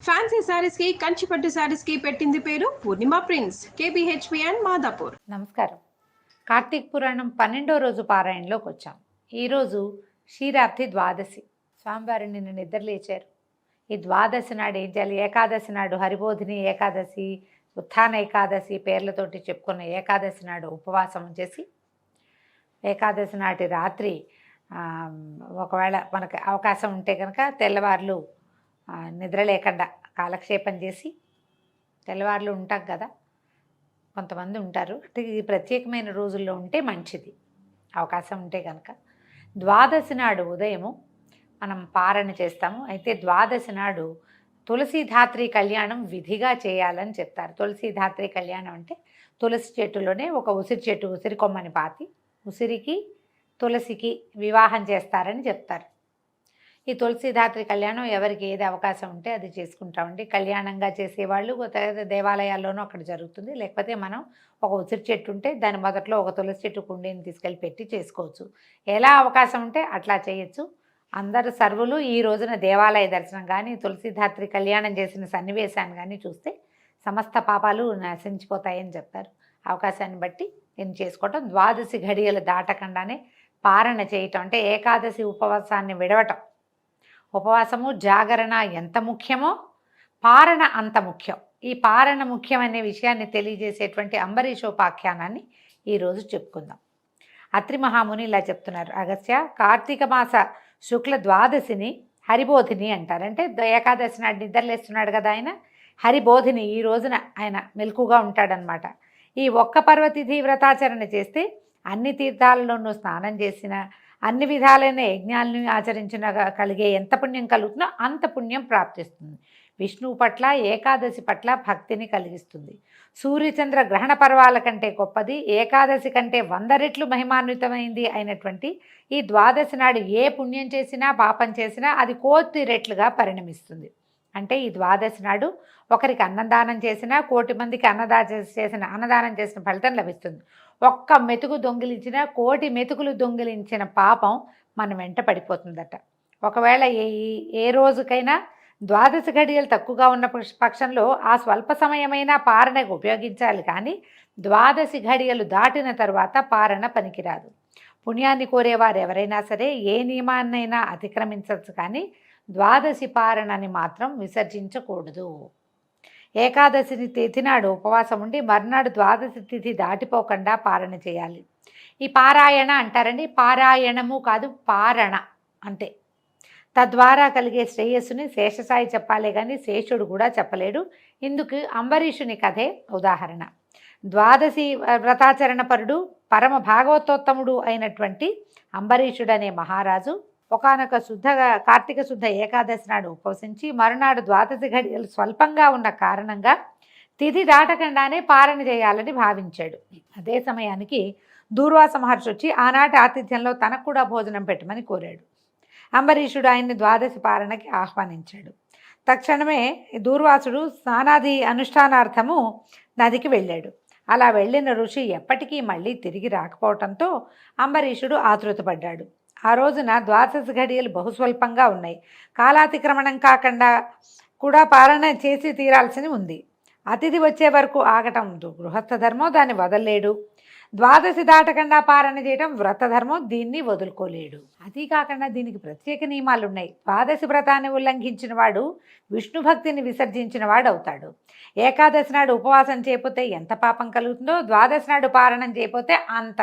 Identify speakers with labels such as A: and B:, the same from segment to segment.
A: Fancy saris కి కంచిపట్టు శారీస్ కి పెట్టింది పేరు పూర్ణిమ ప్రిన్స్, కేబిహెచ్పి అండ్ మాదాపూర్.
B: నమస్కారం. కార్తీక పురాణం 12వ రోజు పారాయణలోకి వచ్చాం. ఈరోజు క్షీరాబ్ది ద్వాదశి. స్వామివారు నిన్న నిద్రలేచారు. ఈ ద్వాదశి నాడు ఏం చేయాలి? ఏకాదశి నాడు హరిబోధిని ఏకాదశి, ఉత్థాన ఏకాదశి పేర్లతోటి చెప్పుకున్న ఏకాదశి నాడు ఉపవాసం చేసి, ఏకాదశి నాటి రాత్రి ఒకవేళ మనకు అవకాశం ఉంటే కనుక తెల్లవార్లు నిద్ర లేకుండా కాలక్షేపం చేసి, తెల్లవార్లు ఉంటాం కదా, కొంతమంది ఉంటారు, అంటే ఇది ప్రత్యేకమైన రోజుల్లో ఉంటే మంచిది. అవకాశం ఉంటే కనుక ద్వాదశి నాడు ఉదయము మనం పారణ చేస్తాము. అయితే ద్వాదశి నాడు తులసీధాత్రి కళ్యాణం విధిగా చేయాలని చెప్తారు. తులసీధాత్రి కళ్యాణం అంటే తులసి చెట్టులోనే ఒక ఉసిరి చెట్టు, ఉసిరి కొమ్మని పాతి ఉసిరికి తులసికి వివాహం చేస్తారని చెప్తారు. ఈ తులసీధాత్రి కళ్యాణం ఎవరికి ఏది అవకాశం ఉంటే అది చేసుకుంటామండి. కళ్యాణంగా చేసేవాళ్ళు దేవాలయాల్లోనూ అక్కడ జరుగుతుంది. లేకపోతే మనం ఒక ఉసిరి చెట్టు ఉంటే దాని మొదట్లో ఒక తులసి చెట్టు కుండీని తీసుకెళ్ళి పెట్టి చేసుకోవచ్చు. ఎలా అవకాశం ఉంటే అట్లా చేయొచ్చు. అందరు సర్వులు ఈ రోజున దేవాలయ దర్శనం కానీ తులసీధాత్రి కళ్యాణం చేసిన సన్నివేశాన్ని కానీ చూస్తే సమస్త పాపాలు నశించిపోతాయని చెప్తారు. అవకాశాన్ని బట్టి నేను చేసుకోవటం, ద్వాదశి ఘడియలు దాటకుండానే పారణ చేయటం, అంటే ఏకాదశి ఉపవాసాన్ని విడవటం. ఉపవాసము జాగరణ ఎంత ముఖ్యమో పారణ అంత ముఖ్యం. ఈ పారణ ముఖ్యం అనే విషయాన్ని తెలియజేసేటువంటి అంబరీషోపాఖ్యానాన్ని ఈరోజు చెప్పుకుందాం. అత్రి మహాముని ఇలా చెప్తున్నారు. అగస్త్య, కార్తీక మాస శుక్ల ద్వాదశిని హరిబోధిని అంటారు. అంటే ఏకాదశి నాడు నిద్రలేస్తున్నాడు కదా ఆయన, హరిబోధిని ఈ రోజున ఆయన మెలకుగా ఉంటాడనమాట. ఈ ఒక్క పర్వతిథి వ్రతాచరణ చేస్తే అన్ని తీర్థాలలోనూ స్నానం చేసిన, అన్ని విధాలైన యజ్ఞాలను ఆచరించిన కలిగే ఎంత పుణ్యం కలుగుతుందో అంత పుణ్యం ప్రాప్తిస్తుంది. విష్ణువు పట్ల, ఏకాదశి పట్ల భక్తిని కలిగిస్తుంది. సూర్యచంద్ర గ్రహణ పర్వాల కంటే గొప్పది, ఏకాదశి కంటే 100 రెట్లు మహిమాన్వితమైంది అయినటువంటి ఈ ద్వాదశి నాడు ఏ పుణ్యం చేసినా పాపం చేసినా అది 1,000 రెట్లుగా పరిణమిస్తుంది. అంటే ఈ ద్వాదశి నాడు ఒకరికి అన్నదానం చేసినా 1,000 మందికి అన్నదానం చేసిన ఫలితం లభిస్తుంది. ఒక్క మెతుకు దొంగిలించిన 1,000 మెతుకులు దొంగిలించిన పాపం మన వెంట పడిపోతుందట. ఒకవేళ ఏ రోజుకైనా ద్వాదశి ఘడియలు తక్కువగా ఉన్న పక్షంలో ఆ స్వల్ప సమయమైనా పారణకు ఉపయోగించాలి. కానీ ద్వాదశి ఘడియలు దాటిన తరువాత పారణ పనికిరాదు. పుణ్యాన్ని కోరేవారు ఎవరైనా సరే ఏ నియమాన్నైనా అతిక్రమించవచ్చు, కానీ ద్వాదశి పారణని మాత్రం విసర్జించకూడదు. ఏకాదశిని తిథి నాడు ఉపవాసం ఉండి మర్నాడు ద్వాదశి తిథి దాటిపోకుండా పారణ చేయాలి. ఈ పారాయణ అంటారండి. పారాయణము కాదు, పారణ అంటే. తద్వారా కలిగే శ్రేయస్సుని శేషసాయి చెప్పాలే కానీ శేషుడు కూడా చెప్పలేడు. ఇందుకు అంబరీషుని కథే ఉదాహరణ. ద్వాదశి వ్రతాచరణ పరుడు, పరమ భాగవతోత్తముడు అయినటువంటి అంబరీషుడు అనే మహారాజు ఒకానొక కార్తీక శుద్ధ ఏకాదశి నాడు ఉపవసించి మరునాడు ద్వాదశి ఘడియలు స్వల్పంగా ఉన్న కారణంగా తిథి దాటకుండానే పారణ చేయాలని భావించాడు. అదే సమయానికి దూర్వాస మహర్షి వచ్చి ఆనాటి ఆతిథ్యంలో తనకు కూడా భోజనం పెట్టమని కోరాడు. అంబరీషుడు ఆయన్ని ద్వాదశి పారణకి ఆహ్వానించాడు. తక్షణమే దూర్వాసుడు స్నానాది అనుష్ఠానార్థము నదికి వెళ్ళాడు. అలా వెళ్ళిన ఋషి ఎప్పటికీ మళ్ళీ తిరిగి రాకపోవటంతో అంబరీషుడు ఆతృతపడ్డాడు. ఆ రోజున ద్వాదశి ఘడియలు బహుస్వల్పంగా ఉన్నాయి. కాలాతిక్రమణం కాకుండా కూడా పారణ చేసి తీరాల్సి ఉంది. అతిథి వచ్చే వరకు ఆగటం గృహస్థ ధర్మం, దాన్ని వదలలేడు. ద్వాదశి దాటకుండా పారణ చేయడం వ్రతధర్మం, దీన్ని వదులుకోలేడు. అది కాకుండా దీనికి ప్రత్యేక నియమాలు ఉన్నాయి. ద్వాదశి వ్రతాన్ని ఉల్లంఘించిన వాడు విష్ణు భక్తిని విసర్జించిన వాడు అవుతాడు. ఏకాదశి నాడు ఉపవాసం చేయకపోతే ఎంత పాపం కలుగుతుందో, ద్వాదశి నాడు పారణం చేయకపోతే అంత.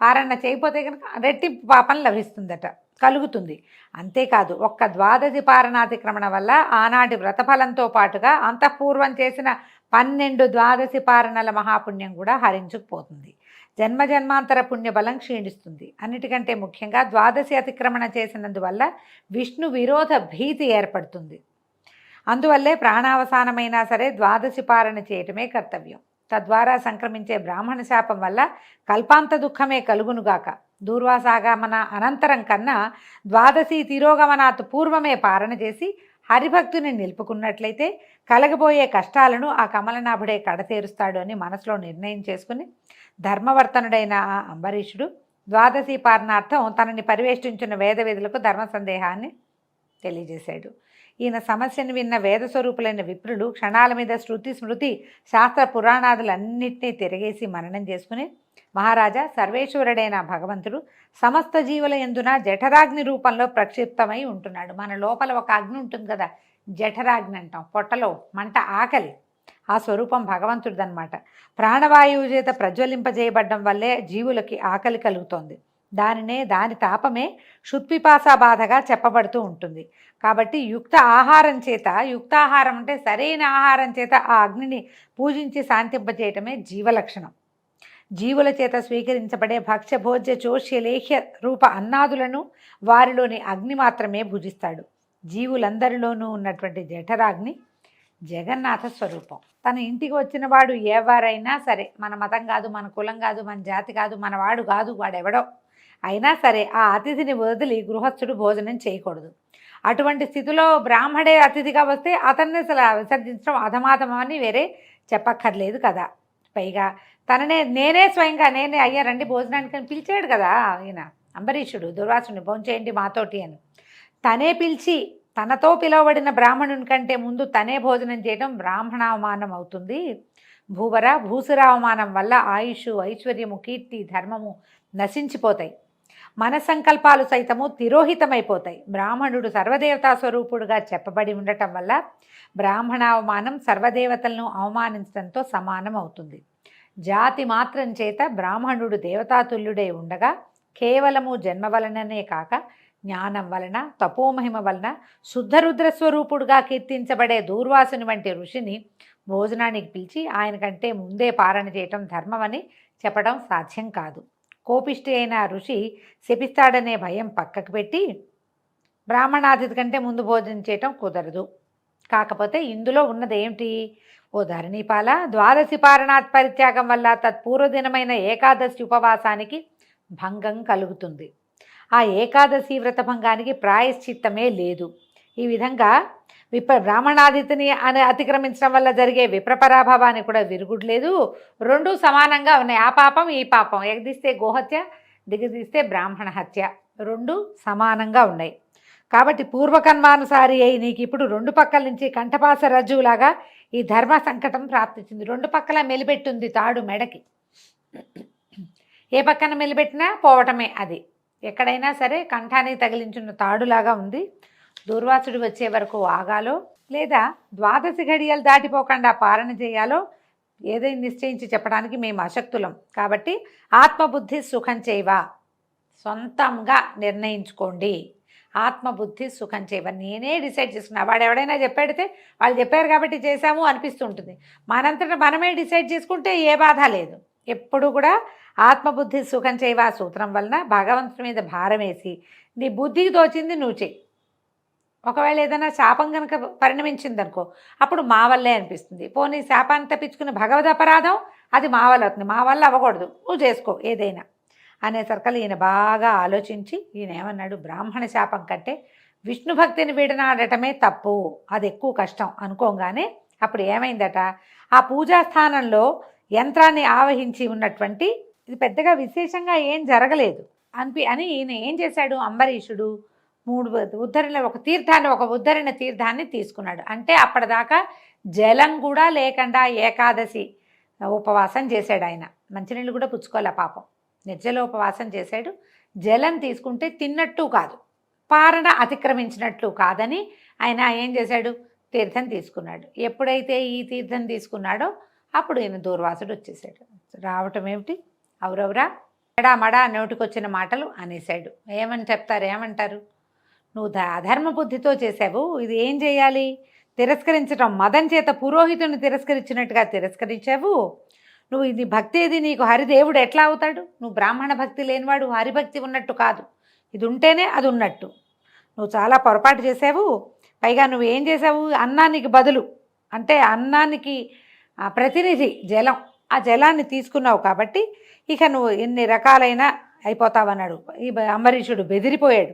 B: పారణ చేయకపోతే కనుక రెట్టింపు పాపం లభిస్తుందట, కలుగుతుంది. అంతేకాదు, ఒక్క ద్వాదశి పారణాతిక్రమణ వల్ల ఆనాటి వ్రతఫలంతో పాటుగా అంతఃపూర్వం చేసిన 12 ద్వాదశి పారణల మహాపుణ్యం కూడా హరించుకుపోతుంది. జన్మజన్మాంతర పుణ్యబలం క్షీణిస్తుంది. అన్నిటికంటే ముఖ్యంగా ద్వాదశి అతిక్రమణ చేసినందువల్ల విష్ణు విరోధ భీతి ఏర్పడుతుంది. అందువల్లే ప్రాణావసానమైనా సరే ద్వాదశి పారణ చేయటమే కర్తవ్యం. తద్వారా సంక్రమించే బ్రాహ్మణ శాపం వల్ల కల్పాంత దుఃఖమే కలుగునుగాక. దూర్వాసాగమన అనంతరం కన్నా ద్వాదశి తిరోగమనాత్ పూర్వమే పారణ చేసి హరిభక్తుని నిలుపుకున్నట్లయితే కలగబోయే కష్టాలను ఆ కమలనాభుడే కడతేరుస్తాడు అని మనసులో నిర్ణయం చేసుకుని ధర్మవర్తనుడైన ఆ అంబరీషుడు ద్వాదశి పారణార్థం తనని పరివేష్టించిన వేద విధులకు ధర్మ సందేహాన్ని తెలియజేశాడు. ఈయన సమస్యను విన్న వేద స్వరూపులైన విప్రులు క్షణాల మీద శృతి స్మృతి శాస్త్ర పురాణాదులన్నింటినీ తిరగేసి మననం చేసుకుని, మహారాజా, సర్వేశ్వరుడైన భగవంతుడు సమస్త జీవుల యందున జఠరాగ్ని రూపంలో ప్రక్షిప్తమై ఉంటున్నాడు. మన లోపల ఒక అగ్ని ఉంటుంది కదా, జఠరాగ్ని అంటాం, పొట్టలో మంట, ఆకలి. ఆ స్వరూపం భగవంతుడిదనమాట. ప్రాణవాయువు చేత ప్రజ్వలింపజేయబడ్డం వల్లే జీవులకి ఆకలి కలుగుతోంది. దాని తాపమే క్షుత్పిపాసా బాధగా చెప్పబడుతూ ఉంటుంది. కాబట్టి యుక్తాహారం అంటే సరైన ఆహారం చేత ఆ అగ్నిని పూజించి శాంతింపజేయటమే జీవలక్షణం. జీవుల చేత స్వీకరించబడే భక్ష్య భోజ్య చోష్య లేహ్య రూప అన్నాదులను వారిలోని అగ్ని మాత్రమే భుజిస్తాడు. జీవులందరిలోనూ ఉన్నటువంటి జఠరాగ్ని జగన్నాథ స్వరూపం. తన ఇంటికి వచ్చిన వాడు ఎవరైనా సరే, మన మతం కాదు, మన కులం కాదు, మన జాతి కాదు, మన వాడు కాదు, వాడెవడో అయినా సరే ఆ అతిథిని వదిలి గృహస్థుడు భోజనం చేయకూడదు. అటువంటి స్థితిలో బ్రాహ్మడే అతిథిగా వస్తే అతన్ని అసలు విసర్జించడం అధమాధమని వేరే చెప్పక్కర్లేదు కదా. పైగా నేనే స్వయంగా అయ్యా రండి భోజనానికి అని పిలిచాడు కదా ఈయన అంబరీషుడు దుర్వాసుని, భోంచేయండి మాతోటి అని. తనే పిలిచి తనతో పిలువబడిన బ్రాహ్మణుని కంటే ముందు తనే భోజనం చేయడం బ్రాహ్మణావమానం అవుతుంది. భూసురావమానం వల్ల ఆయుష్, ఐశ్వర్యము, కీర్తి, ధర్మము నశించిపోతాయి. మన సంకల్పాలు సైతము తిరోహితమైపోతాయి. బ్రాహ్మణుడు సర్వదేవతా స్వరూపుడుగా చెప్పబడి ఉండటం వల్ల బ్రాహ్మణావమానం సర్వదేవతలను అవమానించడంతో సమానం అవుతుంది. జాతి మాత్రం చేత బ్రాహ్మణుడు దేవతాతుల్యుడై ఉండగా కేవలము జన్మ వలననే కాక జ్ఞానం వలన, తపోమహిమ వలన శుద్ధరుద్రస్వరూపుడుగా కీర్తించబడే దూర్వాసుని వంటి ఋషిని భోజనానికి పిలిచి ఆయన కంటే ముందే పారణ చేయటం ధర్మమని చెప్పడం సాధ్యం కాదు. కోపిష్టి అయిన ఋషి శపిస్తాడనే భయం పక్కకు పెట్టి బ్రాహ్మణాతిథి కంటే ముందు భోజనం చేయటం కుదరదు. కాకపోతే ఇందులో ఉన్నది ఏమిటి? ఓ ధరణీపాల, ద్వాదశి పారణాత్ పరిత్యాగం వల్ల తత్పూర్వదినమైన ఏకాదశి ఉపవాసానికి భంగం కలుగుతుంది. ఆ ఏకాదశి వ్రతభంగానికి ప్రాయశ్చిత్తమే లేదు. ఈ విధంగా బ్రాహ్మణాదితిని అతిక్రమించడం వల్ల జరిగే విప్రపరాభావానికి కూడా విరుగుడు. రెండూ సమానంగా ఉన్నాయి. ఆ పాపం ఈ పాపం, ఎగదీస్తే గోహత్య, దిగదీస్తే బ్రాహ్మణ హత్య, రెండు సమానంగా ఉన్నాయి. కాబట్టి పూర్వకర్మానుసారి అయి నీకు ఇప్పుడు రెండు పక్కల నుంచి కంఠపాస రజ్జువులాగా ఈ ధర్మ సంకటం ప్రాప్తించింది. రెండు పక్కల మెలిపెట్టుంది తాడు మెడకి. ఏ పక్కన మెలిపెట్టినా పోవటమే. అది ఎక్కడైనా సరే కంఠానికి తగిలించున్న తాడులాగా ఉంది. దూర్వాసుడు వచ్చే వరకు ఆగాలో లేదా ద్వాదశి ఘడియలు దాటిపోకుండా పాలన చేయాలో ఏదైనా నిశ్చయించి చెప్పడానికి మేము అశక్తులం. కాబట్టి ఆత్మబుద్ధి సుఖం చేయవా, సొంతంగా నిర్ణయించుకోండి. ఆత్మబుద్ధి సుఖం చేయవ, నేనే డిసైడ్ చేసుకున్నా. వాడు ఎవడైనా చెప్పాడితే వాళ్ళు చెప్పారు కాబట్టి చేశాము అనిపిస్తుంటుంది. మనంతటా మనమే డిసైడ్ చేసుకుంటే ఏ బాధ లేదు. ఎప్పుడు కూడా ఆత్మబుద్ధి సుఖం చేయవా సూత్రం వలన భగవంతుడి మీద భారం వేసి నీ బుద్ధికి తోచింది నువ్వు చెయ్యి. ఒకవేళ ఏదైనా శాపం కనుక పరిణమించిందనుకో, అప్పుడు మా వల్లే అనిపిస్తుంది. పోనీ శాపాన్ని తప్పించుకున్న భగవద్ అపరాధం అది మా వల్ల అవుతుంది, మా వల్ల అవ్వకూడదు, నువ్వు చేసుకో ఏదైనా అనేసరికల్ ఈయన బాగా ఆలోచించి ఈయన ఏమన్నాడు, బ్రాహ్మణ శాపం కంటే విష్ణు భక్తిని వీడనాడటమే తప్పు, అది ఎక్కువ కష్టం అనుకోగానే అప్పుడు ఏమైందట, ఆ పూజాస్థానంలో యంత్రాన్ని ఆవహించి ఉన్నటువంటి, ఇది పెద్దగా విశేషంగా ఏం జరగలేదు అని ఈయన ఏం చేశాడు, అంబరీషుడు 3 ఉద్ధరణ ఒక ఉద్ధరణ తీర్థాన్ని తీసుకున్నాడు. అంటే అప్పటిదాకా జలం కూడా లేకుండా ఏకాదశి ఉపవాసం చేశాడు ఆయన. మంచినీళ్ళు కూడా పుచ్చుకోలే పాపం, నిర్జల ఉపవాసం చేశాడు. జలం తీసుకుంటే తిన్నట్టు కాదు, పారణ అతిక్రమించినట్లు కాదని ఆయన ఏం చేశాడు, తీర్థం తీసుకున్నాడు. ఎప్పుడైతే ఈ తీర్థం తీసుకున్నాడో అప్పుడు ఈయన దూర్వాసుడు వచ్చేసాడు. రావటం ఏమిటి, అవురవురా మడా నోటికొచ్చిన మాటలు అనేశాడు. ఏమంటారు, నువ్వు అధర్మ బుద్ధితో చేసావు, ఇది ఏం చేయాలి, తిరస్కరించడం, మదం చేత పురోహితుని తిరస్కరించినట్టుగా తిరస్కరించావు. నువ్వు ఇది భక్తి, ఇది నీకు హరిదేవుడు ఎట్లా అవుతాడు, నువ్వు బ్రాహ్మణ భక్తి లేనివాడు హరిభక్తి ఉన్నట్టు కాదు, ఇది ఉంటేనే అది ఉన్నట్టు. నువ్వు చాలా పొరపాటు చేసావు. పైగా నువ్వు ఏం చేసావు, అన్నానికి బదులు అంటే అన్నానికి ప్రతినిధి జలం, ఆ జలాన్ని తీసుకున్నావు కాబట్టి ఇక నువ్వు ఎన్ని రకాలైన అయిపోతావన్నాడు. ఈ అంబరీషుడు బెదిరిపోయాడు,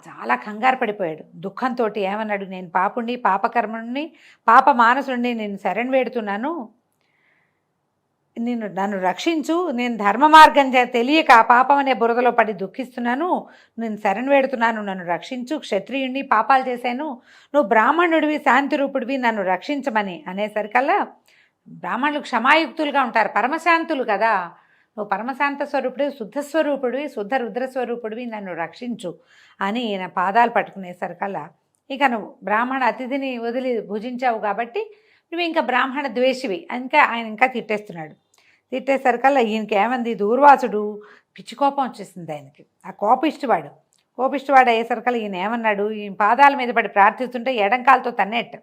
B: చాలా కంగారు పడిపోయాడు. దుఃఖంతో ఏమన్నాడు, నేను పాపుణ్ణి, పాపకర్మణ్ణి, పాప మానసుణ్ణి, నేను శరణ్ వేడుతున్నాను. నన్ను రక్షించు, నేను ధర్మ మార్గం తెలియక పాపం అనే బురదలో పడి దుఃఖిస్తున్నాను, నేను శరణు వేడుతున్నాను, నన్ను రక్షించు, క్షత్రియుడిని పాపాలు చేశాను, నువ్వు బ్రాహ్మణుడివి శాంతి రూపుడివి, నన్ను రక్షించమని అనేసరికల్లా బ్రాహ్మణులు క్షమాయుక్తులుగా ఉంటారు, పరమశాంతులు కదా, నువ్వు పరమశాంత స్వరూపుడివి, శుద్ధ స్వరూపుడివి, శుద్ధ రుద్ర స్వరూపుడివి, నన్ను రక్షించు అని ఈయన పాదాలు పట్టుకునేసరికల్లా ఇక నువ్వు బ్రాహ్మణ అతిథిని వదిలి భుజించావు కాబట్టి నువ్వు ఇంకా బ్రాహ్మణ ద్వేషివి ఇంకా ఆయన ఇంకా తిట్టేస్తున్నాడు. తిట్టేసరికల్లా ఈయనకి ఏమంది, దూర్వాసుడు పిచ్చి కోపం వచ్చేసింది ఆయనకి. ఆ కోపిష్టివాడు అయ్యేసరికల్లా ఈయన ఏమన్నాడు, ఈయన పాదాల మీద పడి ప్రార్థిస్తుంటే ఎడంకాలతో తన్నేట్ట.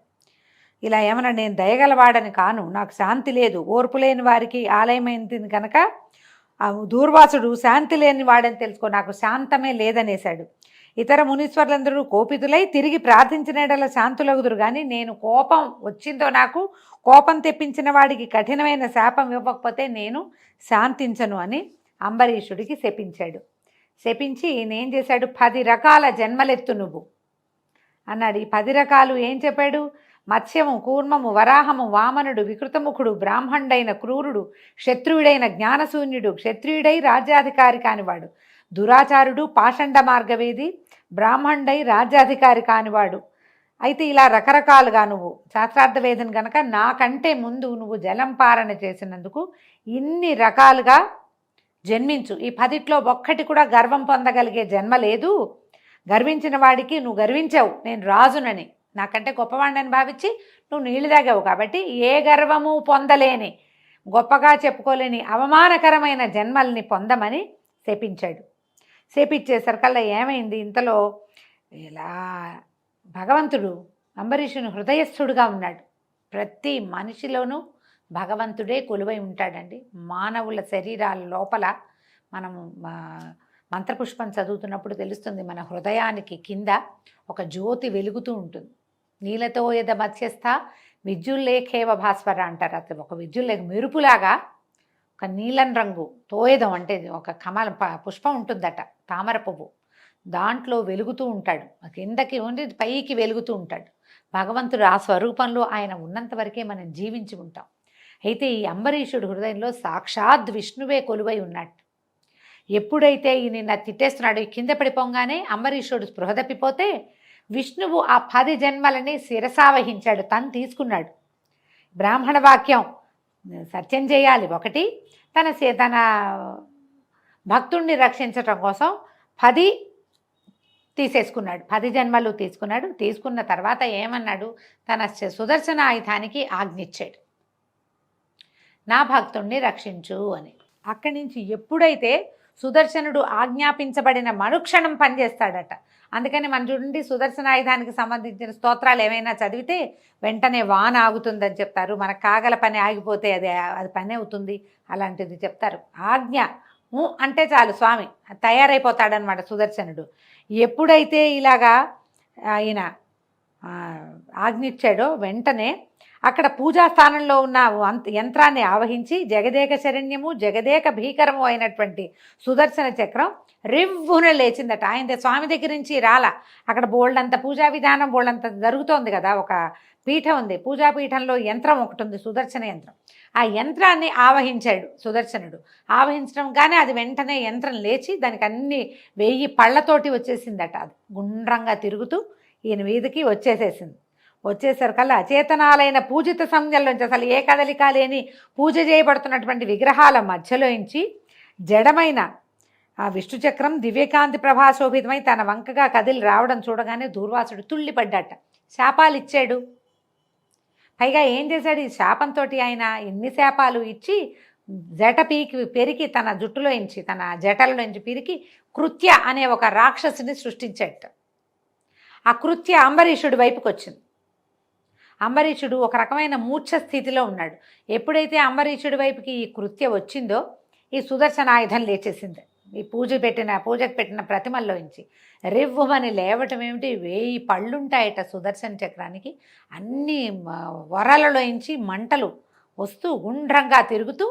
B: ఇలా ఏమన్నాడు, నేను దయగలవాడని కాను, నాకు శాంతి లేదు, ఓర్పు లేని వారికి ఆలయమైంది కనుక దూర్వాసుడు శాంతి లేని వాడని తెలుసుకో, నాకు శాంతమే లేదనేశాడు. ఇతర మునీశ్వర్లందరూ కోపితులై తిరిగి ప్రార్థించినడల శాంతులగుదురు, కానీ నేను కోపం వచ్చిందో నాకు కోపం తెప్పించిన వాడికి కఠినమైన శాపం ఇవ్వకపోతే నేను శాంతించను అని అంబరీషుడికి శపించాడు. శపించి నేం చేశాడు, 10 రకాల జన్మలెత్తు నువ్వు అన్నాడు. ఈ 10 రకాలు ఏం చెప్పాడు, మత్స్యము, కూర్మము, వరాహము, వామనుడు, వికృతముఖుడు, బ్రాహ్మణుడైన క్రూరుడు, క్షత్రియుడైన జ్ఞానశూన్యుడు, క్షత్రియుడై రాజ్యాధికారి కానివాడు, దురాచారుడు, పాషండ మార్గవేది, బ్రాహ్మణుడై రాజ్యాధికారి కానివాడు. అయితే ఇలా రకరకాలుగా నువ్వు శాస్త్రార్థ వేదన కనుక నాకంటే ముందు నువ్వు జలంపారణ చేసినందుకు ఇన్ని రకాలుగా జన్మించు. ఈ 10లో ఒక్కటి కూడా గర్వం పొందగలిగే జన్మ లేదు. గర్వించిన వాడికి నువ్వు గర్వించావు, నేను రాజునని, నాకంటే గొప్పవాడిని భావించి నువ్వు నీళ్లు తాగావు కాబట్టి ఏ గర్వము పొందలేని, గొప్పగా చెప్పుకోలేని అవమానకరమైన జన్మల్ని పొందమని శపించాడు. శపించేసరికల్లా ఏమైంది, ఇంతలో ఇలా భగవంతుడు అంబరీషుని హృదయస్థుడుగా ఉన్నాడు. ప్రతి మనిషిలోనూ భగవంతుడే కొలువై ఉంటాడండి. మానవుల శరీరాల లోపల మనము మంత్రపుష్పం చదువుతున్నప్పుడు తెలుస్తుంది, మన హృదయానికి కింద ఒక జ్యోతి వెలుగుతూ ఉంటుంది. నీలతో యద మత్స్యస్థ విద్యుల్లేఖేవ భాస్వర అంటారు. అతను ఒక విద్యుల్లేఖ మెరుపులాగా ఒక నీలం రంగు తోయదం అంటే ఒక కమల పుష్పం ఉంటుందట, తామర పువ్వు, దాంట్లో వెలుగుతూ ఉంటాడు. కిందకి ఉండి పైకి వెలుగుతూ ఉంటాడు భగవంతుడు. ఆ స్వరూపంలో ఆయన ఉన్నంత వరకే మనం జీవించి ఉంటాం. అయితే ఈ అంబరీషుడు హృదయంలో సాక్షాత్ విష్ణువే కొలువై ఉన్నట్టు. ఎప్పుడైతే ఈయన తిట్టేస్తున్నాడు, కింద పడిపోగానే అంబరీషుడు స్పృహ తప్పిపోతే విష్ణువు ఆ 10 జన్మలని శిరసావహించాడు, తను తీసుకున్నాడు. బ్రాహ్మణ వాక్యం సత్యం చేయాలి ఒకటి, తన భక్తుణ్ణి రక్షించటం కోసం 10 తీసేసుకున్నాడు, 10 జన్మలు తీసుకున్నాడు. తీసుకున్న తర్వాత ఏమన్నాడు, తన సుదర్శన ఆయుధానికి ఆజ్ఞిచ్చాడు, నా భక్తుణ్ణి రక్షించు అని. అక్కడి నుంచి ఎప్పుడైతే సుదర్శనుడు ఆజ్ఞాపించబడిన మరుక్షణం పనిచేస్తాడట. అందుకని మనం చూడండి, సుదర్శన ఆయుధానికి సంబంధించిన స్తోత్రాలు ఏమైనా చదివితే వెంటనే వాన ఆగుతుందని చెప్తారు. మన కాగల పని ఆగిపోతే అది పని అవుతుంది, అలాంటిది చెప్తారు. ఆజ్ఞ అంటే చాలు స్వామి తయారైపోతాడనమాట సుదర్శనుడు. ఎప్పుడైతే ఇలాగా ఆయన ఆజ్ఞిచ్చాడో వెంటనే అక్కడ పూజాస్థానంలో ఉన్న యంత్రాన్ని ఆవహించి జగదేక శరణ్యము జగదేక భీకరము అయినటువంటి సుదర్శన చక్రం రివ్వున లేచిందట. ఆయన స్వామి దగ్గర నుంచి రాలా, అక్కడ బోల్డంత పూజా విధానం బోల్డంత జరుగుతోంది కదా, ఒక పీఠం ఉంది, పూజాపీఠంలో యంత్రం ఒకటి ఉంది, సుదర్శన యంత్రం. ఆ యంత్రాన్ని ఆవహించాడు సుదర్శనుడు. ఆవహించడం కానీ అది వెంటనే యంత్రం లేచి దానికి అన్ని 1000 పళ్ళతోటి వచ్చేసిందట. అది గుండ్రంగా తిరుగుతూ ఈయన వీధికి వచ్చేసేసింది. వచ్చేసరికల్లా అచేతనాలైన పూజిత సంజ్ఞల్లోంచి, అసలు ఏ కదలిక లేని పూజ చేయబడుతున్నటువంటి విగ్రహాల మధ్యలోంచి జడమైన ఆ విష్ణుచక్రం దివ్యకాంతి ప్రభాశోభితమై తన వంకగా కదిలి రావడం చూడగానే దూర్వాసుడు తుళ్ళిపడ్డాట. శాపాలు ఇచ్చాడు. పైగా ఏం చేశాడు, ఈ శాపంతో ఆయన ఎన్ని శాపాలు ఇచ్చి జట పెరికి తన జుట్టులోంచి తన జటలలోంచి పిరికి కృత్య అనే ఒక రాక్షసుని సృష్టించాట. ఆ కృత్య అంబరీషుడి వైపుకి వచ్చింది. అంబరీషుడు ఒక రకమైన మూర్ఛ స్థితిలో ఉన్నాడు. ఎప్పుడైతే అంబరీషుడి వైపుకి ఈ కృత్య వచ్చిందో ఈ సుదర్శన ఆయుధం లేచేసింది. ఈ పూజకు పెట్టిన ప్రతిమల్లోంచి రివ్వుమని లేవటం ఏమిటి, 1000 పళ్ళుంటాయట సుదర్శన చక్రానికి. అన్ని వరలలోంచి మంటలు వస్తూ గుండ్రంగా తిరుగుతూ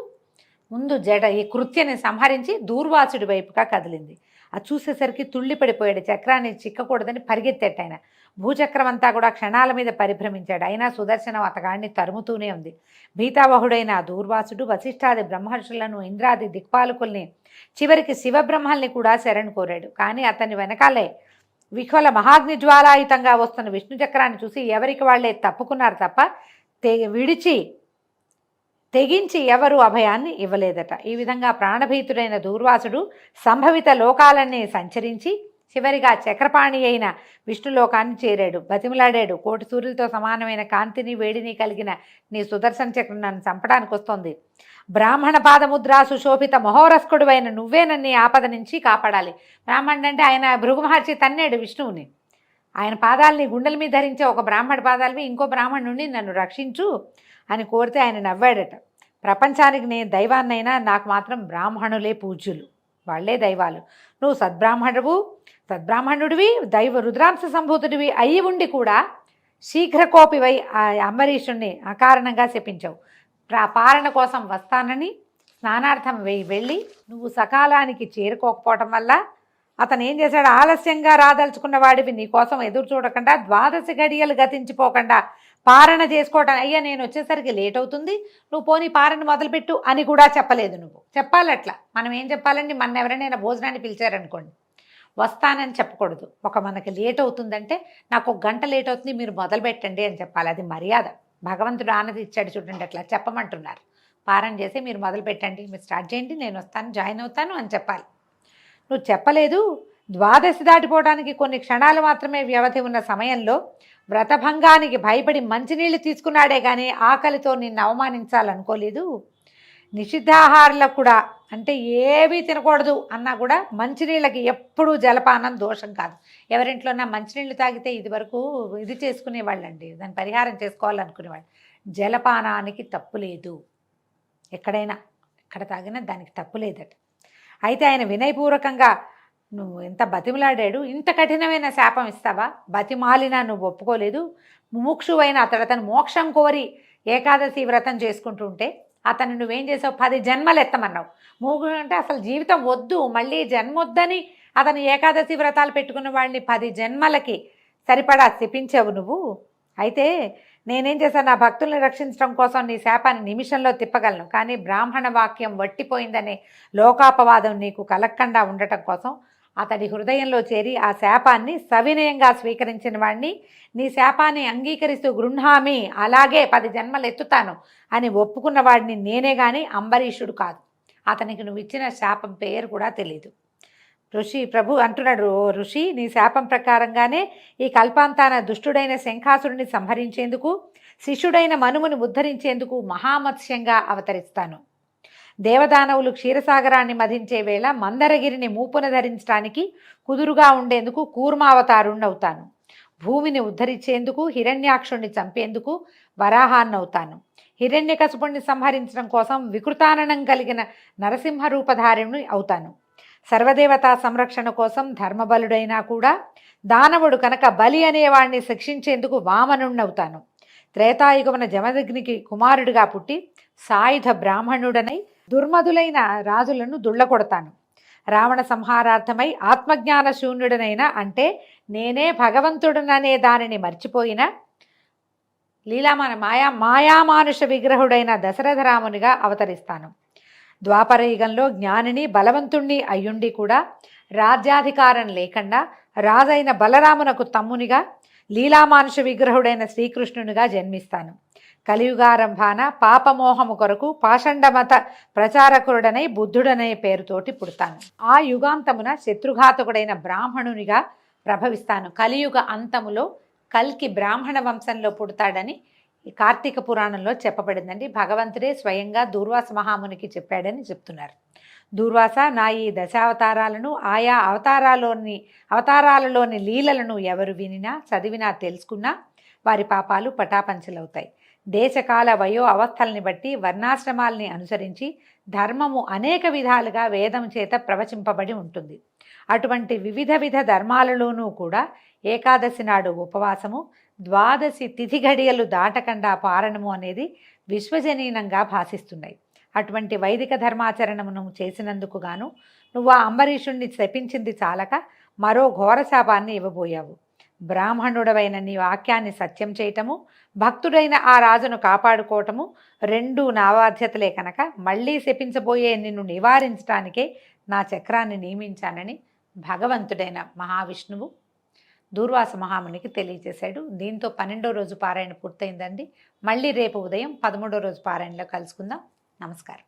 B: ముందు జడ ఈ కృత్యని సంహరించి దూర్వాసుడి వైపుగా కదిలింది. అది చూసేసరికి తుళ్ళి పడిపోయాడు. చక్రాన్ని చిక్కకూడదని పరిగెత్తాడు ఆయన. భూచక్రం అంతా కూడా క్షణాల మీద పరిభ్రమించాడు. అయినా సుదర్శనం అతగాడిని తరుముతూనే ఉంది. భీతావహుడైన ఆ దూర్వాసుడు వశిష్ఠాది బ్రహ్మర్షులను, ఇంద్రాది దిక్పాలకుల్ని, చివరికి శివబ్రహ్మల్ని కూడా శరణు కోరాడు. కానీ అతని వెనకాలే విహ్వల మహాగ్నిజ్వాలాయుతంగా వస్తున్న విష్ణు చక్రాన్ని చూసి ఎవరికి వాళ్లే తప్పుకున్నారు తప్ప తెగించి ఎవరు అభయాన్ని ఇవ్వలేదట. ఈ విధంగా ప్రాణభీతుడైన దూర్వాసుడు సంభవిత లోకాలన్నీ సంచరించి చివరిగా చక్రపాణి అయిన విష్ణులోకాన్ని చేరాడు. బతిమలాడాడు. కోటి సూర్యులతో సమానమైన కాంతిని వేడిని కలిగిన నీ సుదర్శన చక్రం నన్ను చంపడానికి వస్తోంది. బ్రాహ్మణ పాదముద్రా సుశోభిత మహోరస్కుడు అయిన నువ్వే నన్ను ఆపద నుంచి కాపాడాలి. బ్రాహ్మణుడు అంటే ఆయన భృగు మహర్షి తన్నాడు విష్ణువుని. ఆయన పాదాలని గుండెల మీద ధరించే ఒక బ్రాహ్మణ పాదాలని ఇంకో బ్రాహ్మణుడిని నన్ను రక్షించు అని కోరితే ఆయన నవ్వాడట. ప్రపంచానికి నేను దైవాన్నైనా నాకు మాత్రం బ్రాహ్మణులే పూజ్యులు, వాళ్లే దైవాలు. నువ్వు సద్బ్రాహ్మణుడివి, దైవ రుద్రాంశ సంభూతుడివి అయి ఉండి కూడా శీఘ్రకోపివై ఆ అంబరీషుణ్ణి అకారణంగా శపించావు. పాలన కోసం వస్తానని స్నానార్థం వెళ్ళి నువ్వు సకాలానికి చేరుకోకపోవటం వల్ల అతను ఏం చేశాడు, ఆలస్యంగా రాదలుచుకున్న వాడివి నీ కోసం ఎదురు చూడకుండా 12 గడియలు గతించిపోకుండా పారణ చేసుకోవటం. అయ్యా నేను వచ్చేసరికి లేట్ అవుతుంది, నువ్వు పోనీ పారణ మొదలుపెట్టు అని కూడా చెప్పలేదు. నువ్వు చెప్పాలట్లా. మనం ఏం చెప్పాలండి, మన ఎవరైనా భోజనాన్ని పిలిచారనుకోండి, వస్తానని చెప్పకూడదు. మనకి లేట్ అవుతుందంటే నాకు 1 గంట లేట్ అవుతుంది మీరు మొదలు పెట్టండి అని చెప్పాలి. అది మర్యాద. భగవంతుడు ఆనది ఇచ్చాడు చూడండి, అట్లా చెప్పమంటున్నారు. పారణ చేసి మీరు మొదలు పెట్టండి, మీరు స్టార్ట్ చేయండి, నేను వస్తాను, జాయిన్ అవుతాను అని చెప్పాలి. నువ్వు చెప్పలేదు. 12 దాటిపోవడానికి కొన్ని క్షణాలు మాత్రమే వ్యవధి ఉన్న సమయంలో వ్రతభంగానికి భయపడి మంచినీళ్ళు తీసుకున్నాడే కానీ ఆకలితో నిన్ను అవమానించాలనుకోలేదు. నిషిద్ధాహారులకు కూడా అంటే ఏవీ తినకూడదు అన్నా కూడా మంచినీళ్ళకి ఎప్పుడూ జలపానం దోషం కాదు. ఎవరింట్లోనా మంచినీళ్ళు తాగితే ఇది చేసుకునేవాళ్ళండి, దాని పరిహారం చేసుకోవాలనుకునేవాళ్ళు. జలపానానికి తప్పు లేదు. ఎక్కడ తాగినా దానికి తప్పు లేదట. అయితే ఆయన వినయపూర్వకంగా నువ్వు ఎంత బతిమలాడాడు, ఇంత కఠినమైన శాపం ఇస్తావా? బతిమాలినా నువ్వు ఒప్పుకోలేదు. ముముక్షువైన అతను మోక్షం కోరి ఏకాదశి వ్రతం చేసుకుంటుంటే అతను నువ్వేం చేసావు, 10 జన్మలు ఎత్తమన్నావు. అంటే అసలు జీవితం వద్దు, మళ్ళీ జన్మొద్దని అతను ఏకాదశి వ్రతాలు పెట్టుకున్న వాళ్ళని 10 జన్మలకి సరిపడా శపించావు నువ్వు. అయితే నేనేం చేశాను, నా భక్తుల్ని రక్షించడం కోసం నీ శాపాన్ని నిమిషంలో తిప్పగలను. కానీ బ్రాహ్మణ వాక్యం వట్టిపోయిందనే లోకాపవాదం నీకు కలక్కండా ఉండటం కోసం అతడి హృదయంలో చేరి ఆ శాపాన్ని సవినయంగా స్వీకరించిన వాడిని, నీ శాపాన్ని అంగీకరిస్తూ గృహామి, అలాగే 10 జన్మలు ఎత్తుతాను అని ఒప్పుకున్న వాడిని నేనే కానీ అంబరీషుడు కాదు. అతనికి నువ్వు ఇచ్చిన శాపం పేరు కూడా తెలీదు. ప్రభు అంటున్నాడు, ఓ ఋషి, నీ శాపం ప్రకారంగానే ఈ కల్పాంతాన దుష్టుడైన శంఖాసురుని సంహరించేందుకు, శిష్యుడైన మనుముని ఉద్ధరించేందుకు మహామత్స్యంగా అవతరిస్తాను. దేవదానవులు క్షీరసాగరాన్ని మధించే వేళ మందరగిరిని మూపున ధరించడానికి కుదురుగా ఉండేందుకు కూర్మావతారుణ్ణవుతాను. భూమిని ఉద్ధరించేందుకు హిరణ్యాక్షుణ్ణి చంపేందుకు వరాహాన్నవుతాను. హిరణ్యకశపుణ్ణి సంహరించడం కోసం వికృతాననం కలిగిన నరసింహరూపధారిణి అవుతాను. సర్వదేవతా సంరక్షణ కోసం ధర్మబలుడైనా కూడా దానవుడు కనుక బలి అనేవాడిని శిక్షించేందుకు వామనుణ్ణవుతాను. త్రేతాయుగమున జమదగ్నికి కుమారుడిగా పుట్టి సాయుధ బ్రాహ్మణుడనై దుర్మధులైన రాజులను దుళ్ళకొడతాను. రావణ సంహారార్థమై ఆత్మజ్ఞాన శూన్యుడనైన అంటే నేనే భగవంతుడననే దానిని మర్చిపోయిన మాయామానుష విగ్రహుడైన దశరథరామునిగా అవతరిస్తాను. ద్వాపరయుగంలో జ్ఞానిని బలవంతుణ్ణి అయ్యుండి కూడా రాజ్యాధికారం లేకుండా రాజైన బలరామునకు తమ్మునిగా లీలామానుష విగ్రహుడైన శ్రీకృష్ణునిగా జన్మిస్తాను. కలియుగారంభాన పాపమోహము కొరకు పాషండమత ప్రచారకుడనై బుద్ధుడనే పేరుతోటి పుడతాను. ఆ యుగాంతమున శత్రుఘాతకుడైన బ్రాహ్మణునిగా ప్రభవిస్తాను. కలియుగ అంతములో కల్కి బ్రాహ్మణ వంశంలో పుడతాడని ఈ కార్తీక పురాణంలో చెప్పబడిందండి. భగవంతుడే స్వయంగా దూర్వాస మహామునికి చెప్పాడని చెప్తున్నారు. దూర్వాస, నా ఈ దశావతారాలను ఆయా అవతారాలలోని లీలలను ఎవరు వినినా చదివినా తెలుసుకున్నా వారి పాపాలు పటాపంచలవుతాయి. దేశకాల వయో అవస్థల్ని బట్టి వర్ణాశ్రమాల్ని అనుసరించి ధర్మము అనేక విధాలుగా వేదం చేత ప్రవచింపబడి ఉంటుంది. అటువంటి వివిధ ధర్మాలలోనూ కూడా ఏకాదశి నాడు ఉపవాసము, 12 తిథి గడియలు దాటకుండా పారణము అనేది విశ్వజనీనంగా భాసిస్తున్నాయి. అటువంటి వైదిక ధర్మాచరణమును చేసినందుకు గాను నువ్వు ఆ అంబరీషుణ్ణి శపించింది చాలక మరో ఘోర శాపాన్ని ఇవ్వబోయావు. బ్రాహ్మణుడవైన నీ వాక్యాన్ని సత్యం చేయటము, భక్తుడైన ఆ రాజును కాపాడుకోవటము రెండూ నా బాధ్యతలే కనుక మళ్ళీ శపించబోయే నిన్ను నివారించడానికే నా చక్రాన్ని నియమించానని భగవంతుడైన మహావిష్ణువు దూర్వాస మహామునికి తెలియజేశాడు. దీంతో 12వ రోజు పారాయణ పూర్తయిందండి. మళ్ళీ రేపు ఉదయం 13వ రోజు పారాయణలో కలుసుకుందాం. నమస్కారం.